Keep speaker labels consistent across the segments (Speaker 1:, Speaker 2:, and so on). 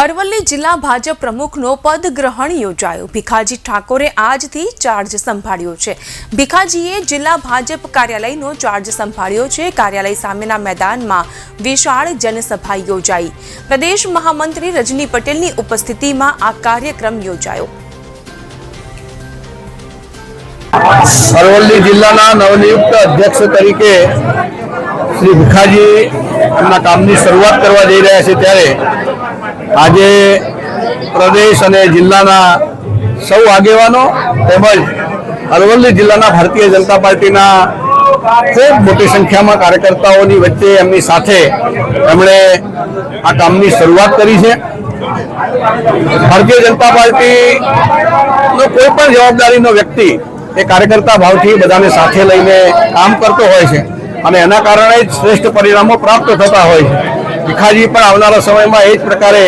Speaker 1: અરવલ્લી જિલ્લા ભાજપ પ્રમુખનો પદગ્રહણ યોજાયો। ભીખાજી ઠાકોરે આજથી ચાર્જ સંભાળ્યો છે। ભીખાજીએ જિલ્લા ભાજપ કાર્યાલયનો ચાર્જ સંભાળ્યો છે। કાર્યાલય સામેના મેદાનમાં વિશાળ જનસભા યોજાઈ। પ્રદેશ મહામંત્રી રજની પટેલની ઉપસ્થિતિમાં આ કાર્યક્રમ યોજાયો।
Speaker 2: અરવલ્લી જિલ્લાના નવનિયુક્ત અધ્યક્ષ તરીકે શ્રી ભીખાજી એમના કામની શરૂઆત કરવા જઈ રહ્યા છે ત્યારે આજે પ્રદેશ અને જિલ્લાના સૌ આગેવાનો તેમજ અરવલ્લી જિલ્લાના ભારતીય જનતા પાર્ટીના ખૂબ મોટી સંખ્યામાં કાર્યકર્તાઓની વચ્ચે એમની સાથે એમણે આ કામની શરૂઆત કરી છે। ભારતીય જનતા પાર્ટીનો કોઈ પણ જવાબદારીનો વ્યક્તિ એ કાર્યકર્તા ભાવથી બધાને સાથે લઈને કામ કરતો હોય છે અને એના કારણે જ શ્રેષ્ઠ પરિણામો પ્રાપ્ત થતા હોય છે। ભીખાજી પણ આવનારા સમયમાં એ જ પ્રકારે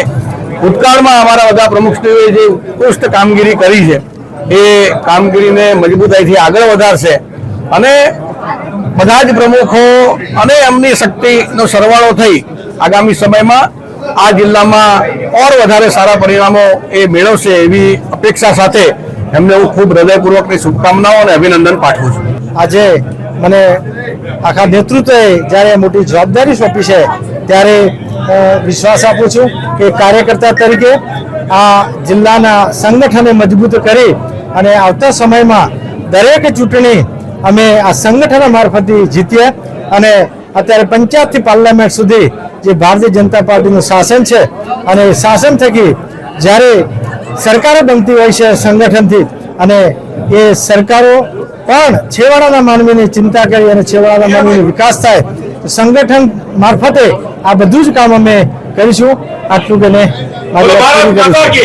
Speaker 2: ભૂતકાળમાં અમારા બધા પ્રમુખશ્રીઓએ જે ઉત્કૃષ્ટ કામગીરી કરી છે એ કામગીરીને મજબૂતાઈથી આગળ વધારશે અને બધા જ પ્રમુખો અને એમની શક્તિનો સરવાળો થઈ આગામી સમયમાં આ જિલ્લામાં ઓર વધારે સારા પરિણામો એ મેળવશે એવી અપેક્ષા સાથે એમને હું ખૂબ હૃદયપૂર્વકની શુભકામનાઓ અને અભિનંદન પાઠવું છું।
Speaker 3: આજે મને આખા નેતૃત્વએ જ્યારે મોટી જવાબદારી સોંપી છે ત્યારે વિશ્વાસ આપું છું કે કાર્યકર્તા તરીકે આ જિલ્લાના સંગઠનને મજબૂત કરી અને આવતા સમયમાં દરેક ચૂંટણી અમે આ સંગઠન મારફતથી જીતીએ અને અત્યારે પંચાયતથી પાર્લામેન્ટ સુધી જે ભારતીય જનતા પાર્ટીનું શાસન છે અને શાસન થકી જ્યારે સરકારો બનતી હોય છે સંગઠનથી અને એ સરકારો પણ છેવાડાના માનવીની ચિંતા કરી અને છેવાડાના માનવીનો વિકાસ થાય સંગઠન મારફતે આ બધું જ કામ અમે કરીશું। આટલું કે